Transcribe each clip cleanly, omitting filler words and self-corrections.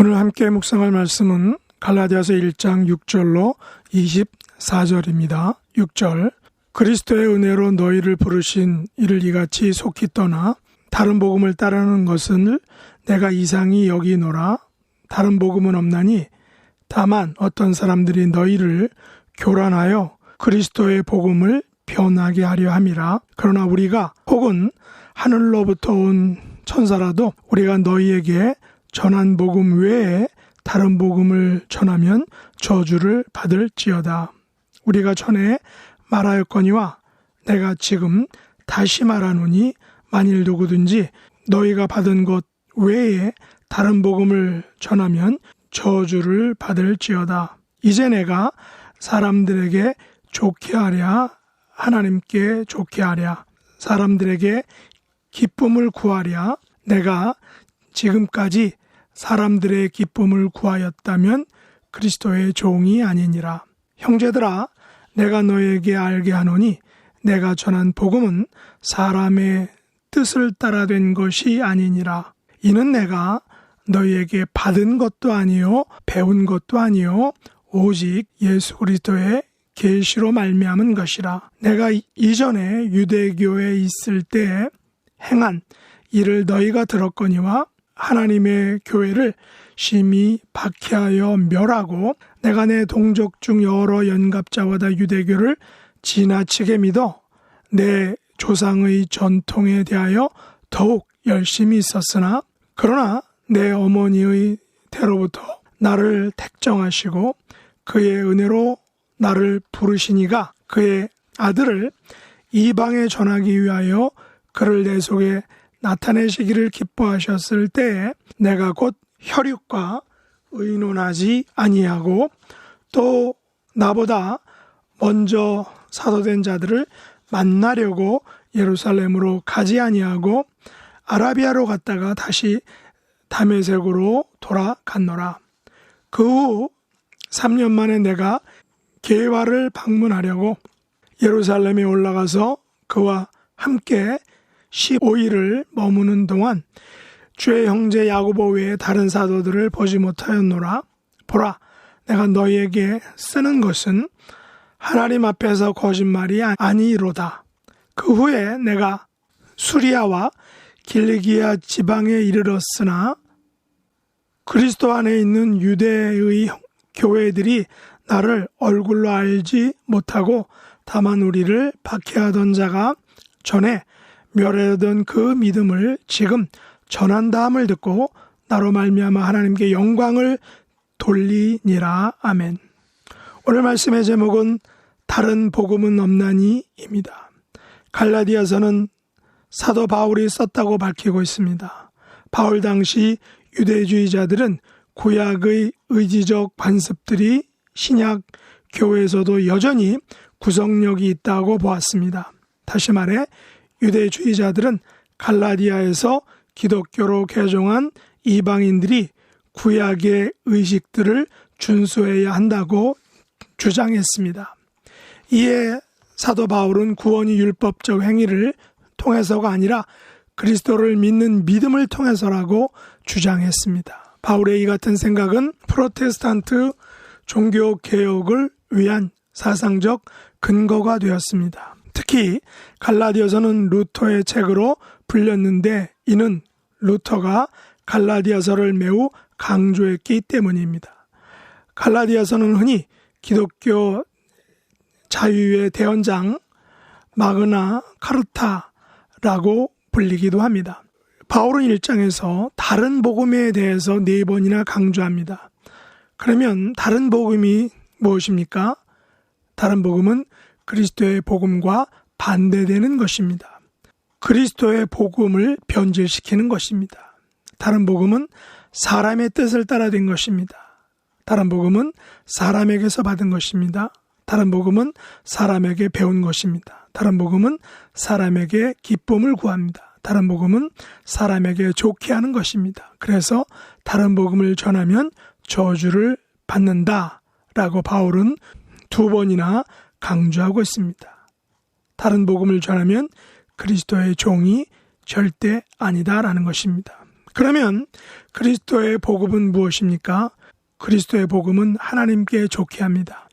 오늘 함께 묵상할 말씀은 갈라디아서 1장 6절로 24절입니다. 6절 그리스도의 은혜로 너희를 부르신 이를 이같이 속히 떠나 다른 복음을 따르는 것을 내가 이상히 여기노라. 다른 복음은 없나니 다만 어떤 사람들이 너희를 교란하여 그리스도의 복음을 변하게 하려 함이라. 그러나 우리가 혹은 하늘로부터 온 천사라도 우리가 너희에게 전한 복음 외에 다른 복음을 전하면 저주를 받을지어다. 우리가 전에 말하였거니와 내가 지금 다시 말하노니 만일 누구든지 너희가 받은 것 외에 다른 복음을 전하면 저주를 받을지어다. 이제 내가 사람들에게 좋게 하랴 하나님께 좋게 하랴 사람들에게 기쁨을 구하랴. 내가 지금까지 사람들의 기쁨을 구하였다면 그리스도의 종이 아니니라. 형제들아, 내가 너에게 알게 하노니 내가 전한 복음은 사람의 뜻을 따라 된 것이 아니니라. 이는 내가 너희에게 받은 것도 아니요 배운 것도 아니요 오직 예수 그리스도의 계시로 말미암은 것이라. 내가 이전에 유대교에 있을 때 행한 일을 너희가 들었거니와 하나님의 교회를 심히 박해하여 멸하고 내가 내 동족 중 여러 연갑자보다 유대교를 지나치게 믿어 내 조상의 전통에 대하여 더욱 열심히 있었으나 그러나 내 어머니의 태로부터 나를 택정하시고 그의 은혜로 나를 부르시니가 그의 아들을 이방에 전하기 위하여 그를 내 속에 나타내시기를 기뻐하셨을 때에 내가 곧 혈육과 의논하지 아니하고 또 나보다 먼저 사도된 자들을 만나려고 예루살렘으로 가지 아니하고 아라비아로 갔다가 다시 다메섹으로 돌아갔노라. 그 후 3년 만에 내가 게바를 방문하려고 예루살렘에 올라가서 그와 함께 15일을 머무는 동안 주의 형제 야고보 외에 다른 사도들을 보지 못하였노라. 보라, 내가 너희에게 쓰는 것은 하나님 앞에서 거짓말이 아니로다. 그 후에 내가 수리아와 길리기아 지방에 이르렀으나 그리스도 안에 있는 유대의 교회들이 나를 얼굴로 알지 못하고 다만 우리를 박해하던 자가 전에 멸하던 그 믿음을 지금 전한다함을 듣고 나로 말미암아 하나님께 영광을 돌리니라. 아멘. 오늘 말씀의 제목은 다른 복음은 없나니입니다. 갈라디아서는 사도 바울이 썼다고 밝히고 있습니다. 바울 당시 유대주의자들은 구약의 의지적 관습들이 신약 교회에서도 여전히 구성력이 있다고 보았습니다. 다시 말해 유대주의자들은 갈라디아에서 기독교로 개종한 이방인들이 구약의 의식들을 준수해야 한다고 주장했습니다. 이에 사도 바울은 구원이 율법적 행위를 통해서가 아니라 그리스도를 믿는 믿음을 통해서라고 주장했습니다. 바울의 이 같은 생각은 프로테스탄트 종교개혁을 위한 사상적 근거가 되었습니다. 특히 갈라디아서는 루터의 책으로 불렸는데 이는 루터가 갈라디아서를 매우 강조했기 때문입니다. 갈라디아서는 흔히 기독교 자유의 대언장 마그나 카르타라고 불리기도 합니다. 바울은 1장에서 다른 복음에 대해서 4번이나 강조합니다. 그러면 다른 복음이 무엇입니까? 다른 복음은 그리스도의 복음과 반대되는 것입니다. 그리스도의 복음을 변질시키는 것입니다. 다른 복음은 사람의 뜻을 따라 된 것입니다. 다른 복음은 사람에게서 받은 것입니다. 다른 복음은 사람에게 배운 것입니다. 다른 복음은 사람에게 기쁨을 구합니다. 다른 복음은 사람에게 좋게 하는 것입니다. 그래서 다른 복음을 전하면 저주를 받는다라고 바울은 2번이나 강조하고 있습니다. 다른 복음을 전하면 그리스도의 종이 절대 아니다라는 것입니다. 그러면 그리스도의 복음은 무엇입니까? 그리스도의 복음은 하나님께 좋게 합니다.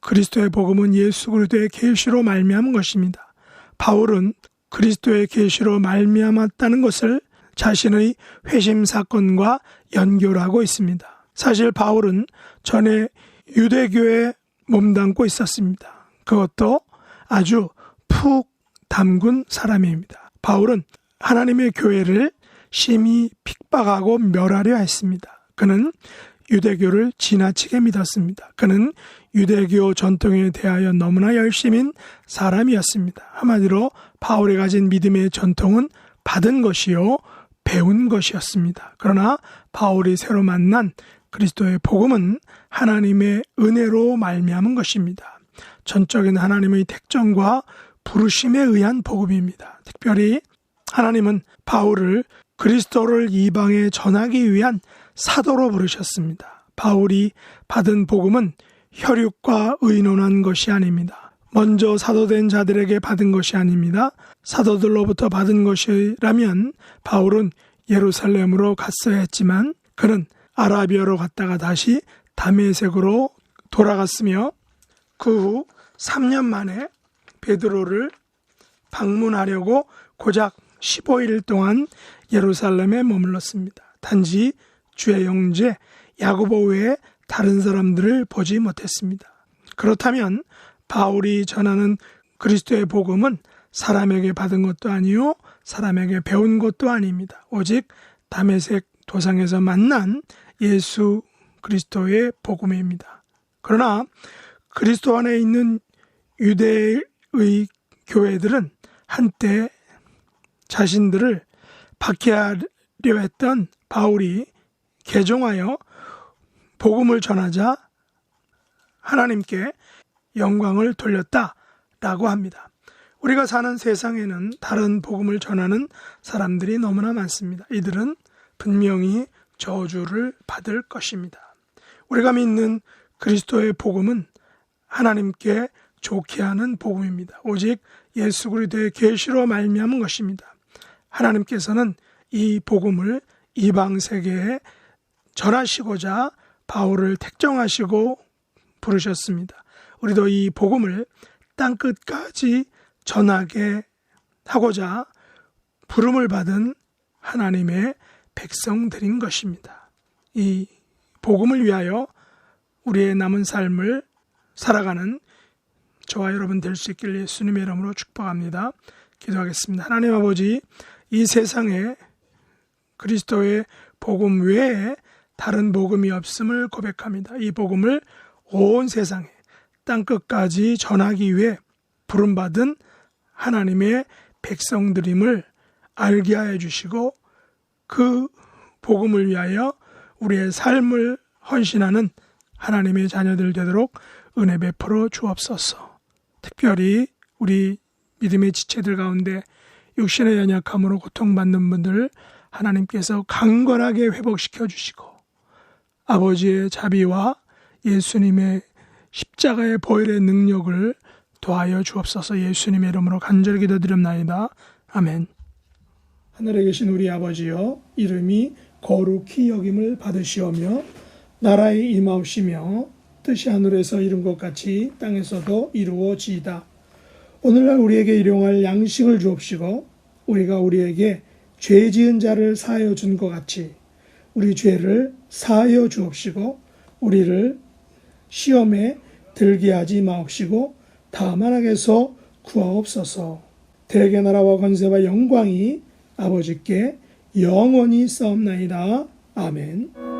그리스도의 복음은 예수 그리스도의 계시로 말미암은 것입니다. 바울은 그리스도의 계시로 말미암았다는 것을 자신의 회심 사건과 연결하고 있습니다. 사실 바울은 전에 유대교에 몸담고 있었습니다. 그것도 아주 푹 담근 사람입니다. 바울은 하나님의 교회를 심히 핍박하고 멸하려 했습니다. 그는 유대교를 지나치게 믿었습니다. 그는 유대교 전통에 대하여 너무나 열심인 사람이었습니다. 한마디로 바울이 가진 믿음의 전통은 받은 것이요 배운 것이었습니다. 그러나 바울이 새로 만난 그리스도의 복음은 하나님의 은혜로 말미암은 것입니다. 전적인 하나님의 택정과 부르심에 의한 복음입니다. 특별히 하나님은 바울을 그리스도를 이방에 전하기 위한 사도로 부르셨습니다. 바울이 받은 복음은 혈육과 의논한 것이 아닙니다. 먼저 사도된 자들에게 받은 것이 아닙니다. 사도들로부터 받은 것이라면 바울은 예루살렘으로 갔어야 했지만 그는 아라비아로 갔다가 다시 다메섹으로 돌아갔으며 그 후 3년 만에 베드로를 방문하려고 고작 15일 동안 예루살렘에 머물렀습니다. 단지 주의 형제 야고보 외에 다른 사람들을 보지 못했습니다. 그렇다면 바울이 전하는 그리스도의 복음은 사람에게 받은 것도 아니요 사람에게 배운 것도 아닙니다. 오직 다메섹 도상에서 만난 예수 그리스도의 복음입니다. 그러나 그리스도 안에 있는 유대의 교회들은 한때 자신들을 박해하려 했던 바울이 개종하여 복음을 전하자 하나님께 영광을 돌렸다라고 합니다. 우리가 사는 세상에는 다른 복음을 전하는 사람들이 너무나 많습니다. 이들은 분명히 저주를 받을 것입니다. 우리가 믿는 그리스도의 복음은 하나님께 좋게 하는 복음입니다. 오직 예수 그리스도의 계시로 말미암은 것입니다. 하나님께서는 이 복음을 이방 세계에 전하시고자 바울을 택정하시고 부르셨습니다. 우리도 이 복음을 땅끝까지 전하게 하고자 부름을 받은 하나님의 백성들인 것입니다. 이 복음을 위하여 우리의 남은 삶을 살아가는 저와 여러분 될 수 있기를 예수님의 이름으로 축복합니다. 기도하겠습니다. 하나님 아버지, 이 세상에 그리스도의 복음 외에 다른 복음이 없음을 고백합니다. 이 복음을 온 세상에 땅끝까지 전하기 위해 부름받은 하나님의 백성들임을 알게 하여 주시고 그 복음을 위하여 우리의 삶을 헌신하는 하나님의 자녀들 되도록 은혜 베풀어 주옵소서. 특별히 우리 믿음의 지체들 가운데 육신의 연약함으로 고통받는 분들 하나님께서 강건하게 회복시켜 주시고 아버지의 자비와 예수님의 십자가의 보혈의 능력을 도하여 주옵소서. 예수님의 이름으로 간절히 기도드립나이다. 아멘. 하늘에 계신 우리 아버지여, 이름이 거룩히 여김을 받으시오며 나라에 임하옵시며 뜻이 하늘에서 이룬 것 같이 땅에서도 이루어지이다. 오늘날 우리에게 일용할 양식을 주옵시고 우리가 우리에게 죄 지은 자를 사하여 준 것 같이 우리 죄를 사하여 주옵시고 우리를 시험에 들게 하지 마옵시고 다만 악에서 구하옵소서. 대개 나라와 권세와 영광이 아버지께 영원히 싸움나이다. 아멘.